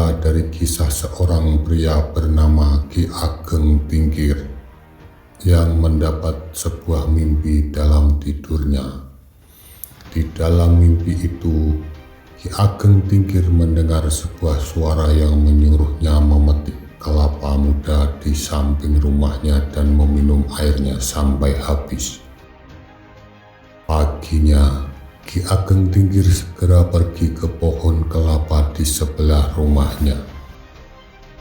bermula dari kisah seorang pria bernama Ki Ageng Tingkir yang mendapat sebuah mimpi dalam tidurnya. Di dalam mimpi itu, Ki Ageng Tingkir mendengar sebuah suara yang menyuruhnya memetik kelapa muda di samping rumahnya dan meminum airnya sampai habis. Paginya, Ki Ageng Tingkir segera pergi ke pohon kelapa di sebelah rumahnya.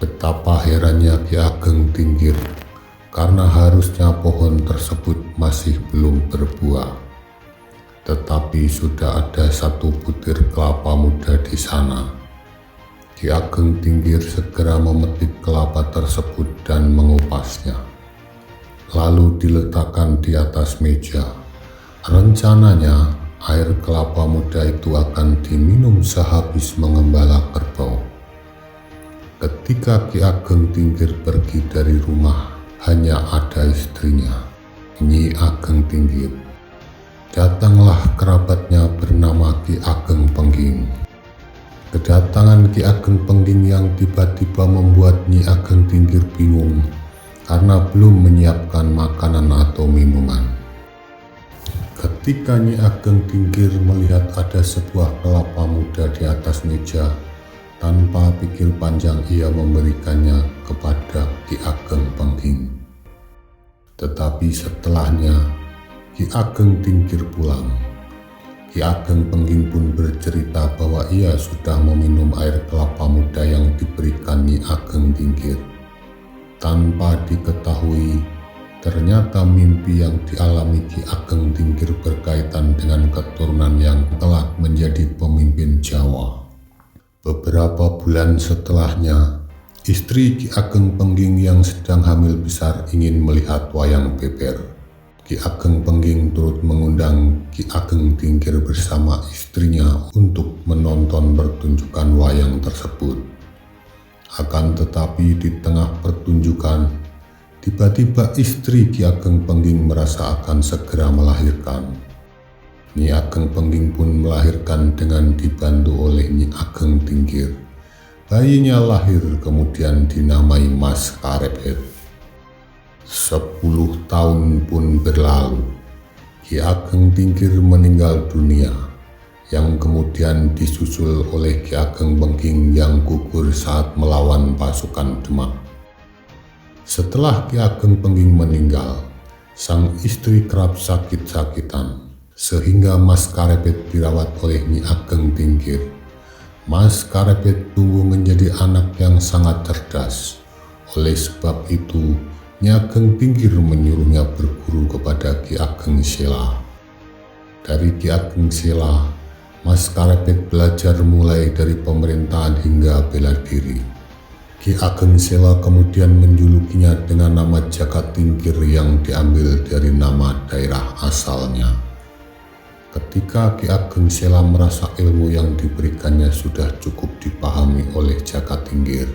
Betapa herannya Ki Ageng Tingkir, karena harusnya pohon tersebut masih belum berbuah. Tetapi sudah ada satu butir kelapa muda di sana. Ki Ageng Tingkir segera memetik kelapa tersebut dan mengupasnya, lalu diletakkan di atas meja. Rencananya, air kelapa muda itu akan diminum sehabis mengembala kerbau. Ketika Ki Ageng Tingkir pergi dari rumah, hanya ada istrinya, Nyi Ageng Tingkir. Datanglah kerabatnya bernama Ki Ageng Pengging. Kedatangan Ki Ageng Pengging yang tiba-tiba membuat Nyi Ageng Tingkir bingung karena belum menyiapkan makanan atau minuman. Ketika Nyi Ageng Tingkir melihat ada sebuah kelapa muda di atas meja, tanpa pikir panjang ia memberikannya kepada Ki Ageng Pengging. Tetapi setelahnya, Ki Ageng Tingkir pulang. Ki Ageng Pengging pun bercerita bahwa ia sudah meminum air kelapa muda yang diberikan Nyi Ageng Tingkir. Tanpa diketahui, ternyata mimpi yang dialami Ki Ageng Tingkir berkaitan dengan keturunan yang telah menjadi pemimpin Jawa. Beberapa bulan setelahnya, istri Ki Ageng Pengging yang sedang hamil besar ingin melihat wayang beber. Ki Ageng Pengging turut mengundang Ki Ageng Tingkir bersama istrinya untuk menonton pertunjukan wayang tersebut. Akan tetapi di tengah pertunjukan, tiba-tiba istri Ki Ageng Pengging merasa akan segera melahirkan. Nyi Ageng Pengging pun melahirkan dengan dibantu oleh Nyi Ageng Tingkir. Bayinya lahir kemudian dinamai Mas Karepet. 10 tahun pun berlalu. Ki Ageng Tingkir meninggal dunia, yang kemudian disusul oleh Ki Ageng Pengging yang gugur saat melawan pasukan Demak. Setelah Ki Ageng Pengging meninggal, sang istri kerap sakit-sakitan, sehingga Mas Karepet dirawat oleh Nyi Ageng Tingkir. Mas Karepet tumbuh menjadi anak yang sangat cerdas. Oleh sebab itu, Nyi Ageng Tingkir menyuruhnya berguru kepada Ki Ageng Sela. Dari Ki Ageng Sela, Mas Karepet belajar mulai dari pemerintahan hingga bela diri. Ki Ageng Sela kemudian menjulukinya dengan nama Jagat Tingkir yang diambil dari nama daerah asalnya. Ketika Ki Ageng Sela merasa ilmu yang diberikannya sudah cukup dipahami oleh Jagat Tingkir,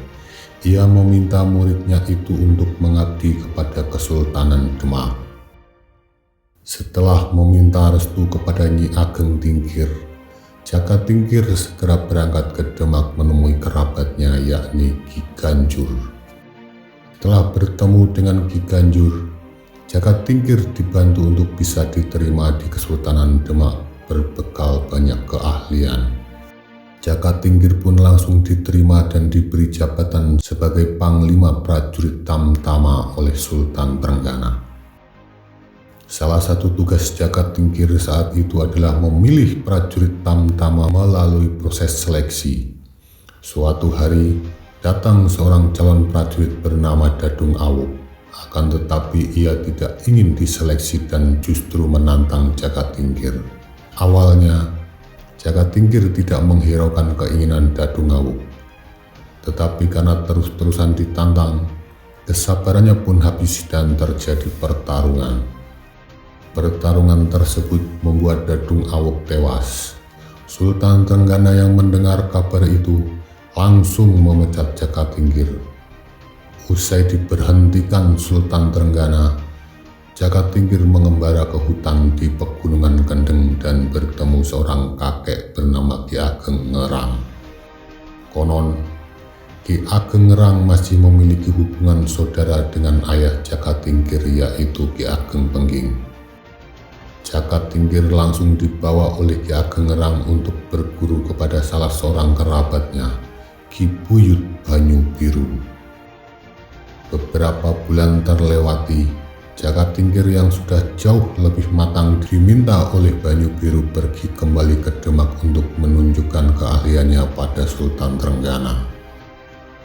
ia meminta muridnya itu untuk mengabdi kepada Kesultanan Demak. Setelah meminta restu kepada Nyi Ageng Tingkir, Jagat Tingkir segera berangkat ke Demak menemui kerabatnya yakni Ki Ganjur. Setelah bertemu dengan Ki Ganjur, Jagat Tingkir dibantu untuk bisa diterima di Kesultanan Demak berbekal banyak keahlian. Jagat Tingkir pun langsung diterima dan diberi jabatan sebagai Panglima Prajurit Tamtama oleh Sultan Trenggana. Salah satu tugas Jagat Tingkir saat itu adalah memilih prajurit Tamtama melalui proses seleksi. Suatu hari, datang seorang calon prajurit bernama Dadung Awuk. Akan tetapi ia tidak ingin diseleksi dan justru menantang Jagat Tingkir. Awalnya, Jagat Tingkir tidak menghiraukan keinginan Dadung Awuk. Tetapi karena terus-terusan ditantang, kesabarannya pun habis dan terjadi pertarungan. Pertarungan tersebut membuat Dadung Awuk tewas. Sultan Trenggana yang mendengar kabar itu langsung memecat Jagat Tingkir. Usai diberhentikan Sultan Trenggana, Jagat Tingkir mengembara ke hutan di Pegunungan Kendeng dan bertemu seorang kakek bernama Ki Ageng Ngerang. Konon, Ki Ageng Ngerang masih memiliki hubungan saudara dengan ayah Jaka Tingkir, yaitu Ki Ageng Pengging. Jaka Tingkir langsung dibawa oleh Ki Ageng Ngerang untuk berguru kepada salah seorang kerabatnya, Ki Buyut Banyu Biru. Beberapa bulan terlewati, Jaka Tingkir yang sudah jauh lebih matang diminta oleh Banyu Biru pergi kembali ke Demak untuk menunjukkan keahliannya pada Sultan Trenggana.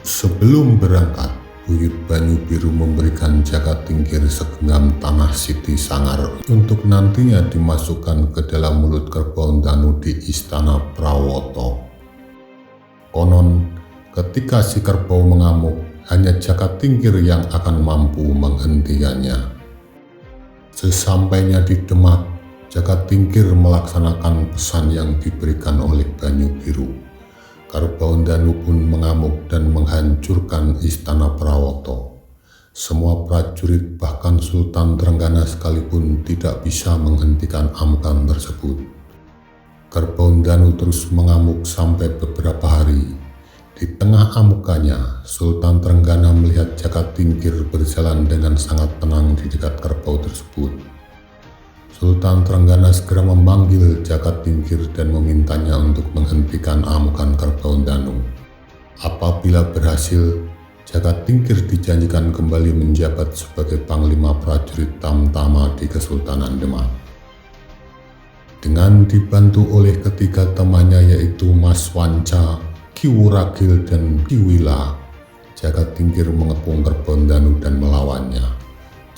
Sebelum berangkat, Buyut Banyu Biru memberikan Jaka Tingkir segenggam tanah Siti Sangar untuk nantinya dimasukkan ke dalam mulut Kerbau Danu di Istana Prawoto. Konon, ketika si kerbau mengamuk, hanya Jaka Tingkir yang akan mampu menghentikannya. Sesampainya di Demak, Jaka Tingkir melaksanakan pesan yang diberikan oleh Banyu Biru. Kerbau Danu pun mengamuk dan menghancurkan Istana Prawoto. Semua prajurit bahkan Sultan Trenggana sekalipun tidak bisa menghentikan amukan tersebut. Kerbau Danu terus mengamuk sampai beberapa hari. Di tengah amukannya, Sultan Trenggana melihat Jaka Tingkir berjalan dengan sangat tenang di dekat kerbau tersebut. Sultan Trenggana segera memanggil Jaka Tingkir dan memintanya untuk menghentikan amukan Kerbau Danu. Apabila berhasil, Jaka Tingkir dijanjikan kembali menjabat sebagai Panglima Prajurit Tamtama di Kesultanan Demak. Dengan dibantu oleh ketiga temannya yaitu Mas Wanca, Ki Wuragil, dan Ki Wila, Jaka Tingkir mengepung Kerbau Danu dan melawannya.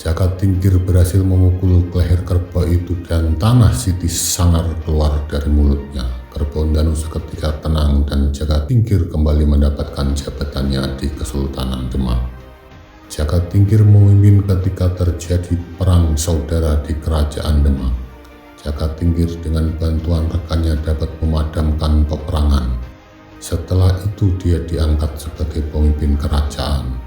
Jaka Tingkir berhasil memukul ke leher kerbau itu dan tanah Siti Sangar keluar dari mulutnya. Kerbau Danu seketika tenang dan Jaka Tingkir kembali mendapatkan jabatannya di Kesultanan Demak. Jaka Tingkir memimpin ketika terjadi perang saudara di Kerajaan Demak. Jaka Tingkir dengan bantuan rekannya dapat memadamkan peperangan. Setelah itu dia diangkat sebagai pemimpin kerajaan,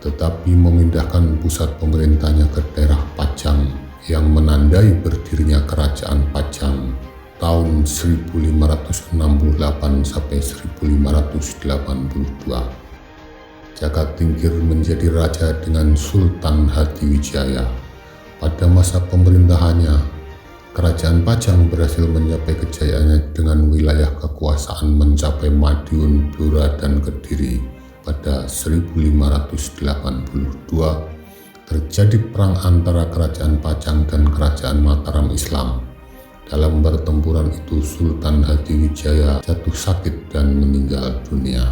tetapi memindahkan pusat pemerintahnya ke daerah Pajang yang menandai berdirinya Kerajaan Pajang tahun 1568 sampai 1582. Jaka Tingkir menjadi raja dengan Sultan Hadiwijaya. Pada masa pemerintahannya, Kerajaan Pajang berhasil mencapai kejayaannya dengan wilayah kekuasaan mencapai Madiun, Blora, dan Kediri. Pada 1582 terjadi perang antara Kerajaan Pajang dan Kerajaan Mataram Islam. Dalam pertempuran itu Sultan Hadiwijaya jatuh sakit dan meninggal dunia.